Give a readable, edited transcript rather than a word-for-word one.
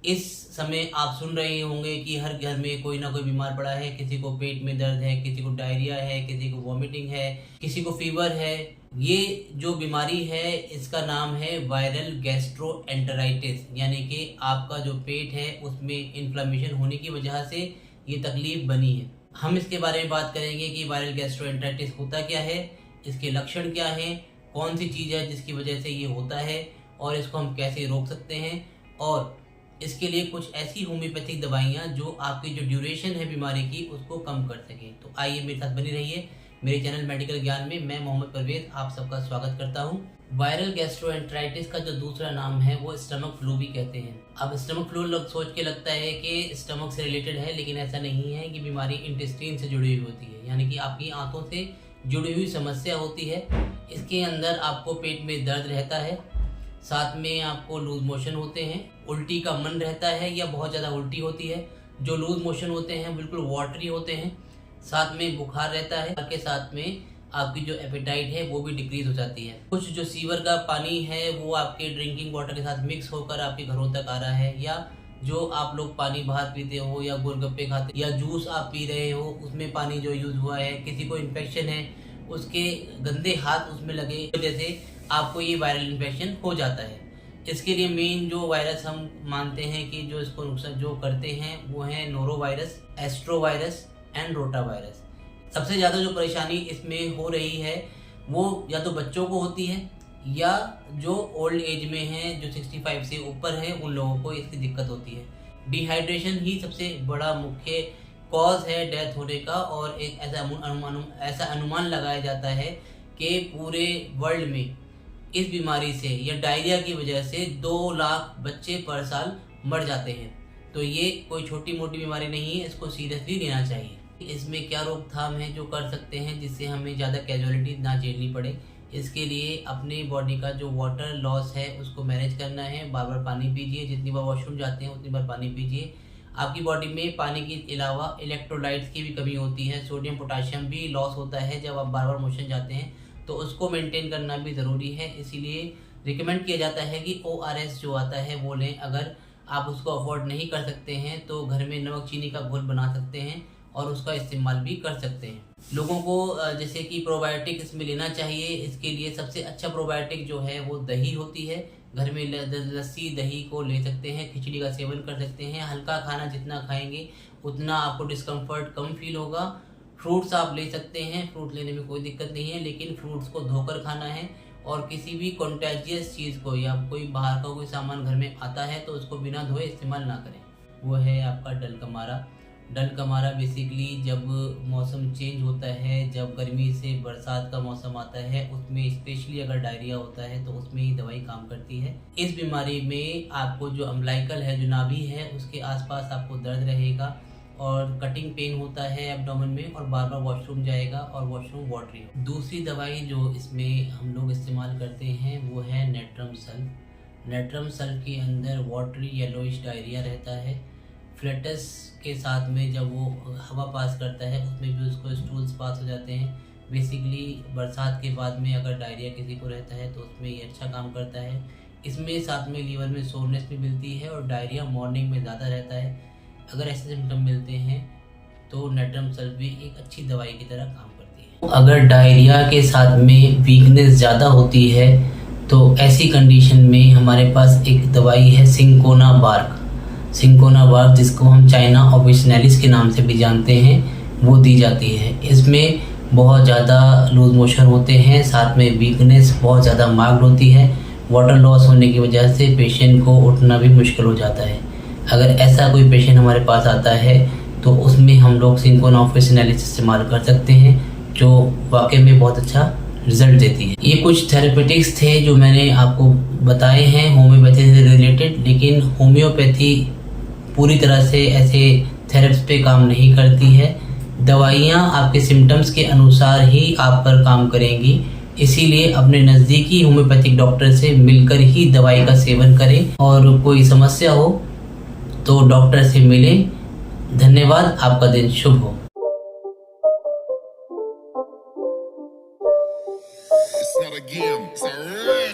इस समय आप सुन रहे होंगे कि हर घर में कोई ना कोई बीमार पड़ा है। किसी को पेट में दर्द है, किसी को डायरिया है, किसी को वॉमिटिंग है, किसी को फीवर है। ये जो बीमारी है इसका नाम है वायरल गैस्ट्रोएंटेराइटिस, यानी कि आपका जो पेट है उसमें इन्फ्लेमेशन होने की वजह से ये तकलीफ बनी है। हम इसके बारे में बात करेंगे कि वायरल गैस्ट्रोएंटेराइटिस होता क्या है, इसके लक्षण क्या हैं, कौन सी चीज़ है जिसकी वजह से ये होता है और इसको हम कैसे रोक सकते हैं, और इसके लिए कुछ ऐसी होम्योपैथिक दवाइयाँ जो आपकी जो ड्यूरेशन है बीमारी की उसको कम कर सकें। तो आइए मेरे साथ बनी रहिए मेरे चैनल मेडिकल ज्ञान में। मैं मोहम्मद परवेज आप सबका स्वागत करता हूँ। वायरल गैस्ट्रोएंटेराइटिस का जो दूसरा नाम है वो स्टमक फ्लू भी कहते हैं। अब स्टमक फ्लू लोग सोच के लगता है कि स्टमक से रिलेटेड है, लेकिन ऐसा नहीं है। कि बीमारी इंटेस्टाइन से जुड़ी हुई होती है, यानी कि आपकी आंतों से जुड़ी हुई समस्या होती है। इसके अंदर आपको पेट में दर्द रहता है, साथ में आपको लूज मोशन होते हैं, उल्टी का मन रहता है या बहुत ज़्यादा उल्टी होती है। जो लूज मोशन होते हैं बिल्कुल वाटरी होते हैं, साथ में बुखार रहता है, के साथ में आपकी जो एपेटाइट है वो भी डिक्रीज हो जाती है। कुछ जो सीवर का पानी है वो आपके ड्रिंकिंग वाटर के साथ मिक्स होकर आपके घरों तक आ रहा है, या जो आप लोग पानी बाहर पीते हो या गोलगप्पे खाते या जूस आप पी रहे हो उसमें पानी जो यूज़ हुआ है, किसी को इन्फेक्शन है उसके गंदे हाथ उसमें लगे वजह से आपको ये वायरल इन्फेक्शन हो जाता है। इसके लिए मेन जो वायरस हम मानते हैं कि जो इसको नुकसान जो करते हैं वो है noro virus, astro virus and rota virus. सबसे ज़्यादा जो परेशानी इसमें हो रही है वो या तो बच्चों को होती है या जो ओल्ड एज में हैं, जो 65 से ऊपर है, उन लोगों को इसकी दिक्कत होती है। डिहाइड्रेशन ही सबसे बड़ा मुख्य कॉज है डेथ होने का, और एक ऐसा अनुमान लगाया जाता है कि पूरे वर्ल्ड में इस बीमारी से या डायरिया की वजह से 2 लाख बच्चे पर साल मर जाते हैं। तो ये कोई छोटी मोटी बीमारी नहीं है, इसको सीरियसली लेना चाहिए। इसमें क्या रोकथाम है जो कर सकते हैं जिससे हमें ज़्यादा कैजुअलिटी ना झेलनी पड़े। इसके लिए अपनी बॉडी का जो वाटर लॉस है उसको मैनेज करना है। बार बार पानी पीजिए, जितनी बार वॉशरूम जाते हैं उतनी बार पानी पीजिए। आपकी बॉडी में पानी के अलावा इलेक्ट्रोलाइट्स की भी कमी होती है, सोडियम पोटाशियम भी लॉस होता है जब आप बार बार मोशन जाते हैं, तो उसको मेंटेन करना भी ज़रूरी है। इसीलिए रिकमेंड किया जाता है कि ORS जो आता है वो लें। अगर आप उसको अफोर्ड नहीं कर सकते हैं तो घर में नमक चीनी का घोल बना सकते हैं और उसका इस्तेमाल भी कर सकते हैं। लोगों को जैसे कि प्रोबायोटिक इसमें लेना चाहिए। इसके लिए सबसे अच्छा प्रोबायोटिक जो है वो दही होती है। घर में लस्सी दही को ले सकते हैं, खिचड़ी का सेवन कर सकते हैं। हल्का खाना जितना खाएंगे उतना आपको डिस्कम्फर्ट कम फील होगा। फ्रूट्स आप ले सकते हैं, फ्रूट लेने में कोई दिक्कत नहीं है, लेकिन फ्रूट्स को धोकर खाना है। और किसी भी कॉन्टेजियस चीज़ को या कोई बाहर का कोई सामान घर में आता है तो उसको बिना धोए इस्तेमाल ना करें। वो है आपका डलकमारा। डलकमारा बेसिकली जब मौसम चेंज होता है, जब गर्मी से बरसात का मौसम आता है, उसमें स्पेशली अगर डायरिया होता है तो उसमें ही दवाई काम करती है। इस बीमारी में आपको जो अम्बिलिकल है, जो नाभि है, उसके आसपास आपको दर्द रहेगा और कटिंग पेन होता है एब्डोमेन में, और बार बार वॉशरूम जाएगा और वॉशरूम वाटरी। दूसरी दवाई जो इसमें हम लोग इस्तेमाल करते हैं वो है नेट्रम सल्फ। नेट्रम सल्फ के अंदर वाटरी येलोइश डायरिया रहता है। फ्लेटस के साथ में जब वो हवा पास करता है उसमें भी उसको स्टूल्स पास हो जाते हैं। बेसिकली बरसात के बाद में अगर डायरिया किसी को रहता है तो उसमें ये अच्छा काम करता है। इसमें साथ में लीवर में सोरनेस भी मिलती है और डायरिया मॉर्निंग में ज़्यादा रहता है। अगर ऐसे सिम्टम मिलते हैं तो नेट्रम सल्फ भी एक अच्छी दवाई की तरह काम करती है। अगर डायरिया के साथ में वीकनेस ज़्यादा होती है तो ऐसी कंडीशन में हमारे पास एक दवाई है सिंकोना बार्क। सिंकोना बार्क, जिसको हम चाइना ऑफिशिनलिस के नाम से भी जानते हैं, वो दी जाती है। इसमें बहुत ज़्यादा लूज मोशन होते हैं, साथ में वीकनेस बहुत ज़्यादा मार्क्ड होती है। वाटर लॉस होने की वजह से पेशेंट को उठना भी मुश्किल हो जाता है। अगर ऐसा कोई पेशेंट हमारे पास आता है तो उसमें हम लोग सिंकोना ऑफिशिनलिस इस्तेमाल कर सकते हैं, जो वाकई में बहुत अच्छा रिजल्ट देती है। ये कुछ थेरेपेटिक्स थे जो मैंने आपको बताए हैं होम्योपैथी से रिलेटेड, लेकिन होम्योपैथी पूरी तरह से ऐसे थेरेप्स पे काम नहीं करती है। दवाइयाँ आपके सिम्टम्स के अनुसार ही आप पर काम करेंगी, इसीलिए अपने नज़दीकी होम्योपैथिक डॉक्टर से मिलकर ही दवाई का सेवन करें। और कोई समस्या हो तो डॉक्टर से मिलें। धन्यवाद, आपका दिन शुभ हो। It's not a game, it's a rap.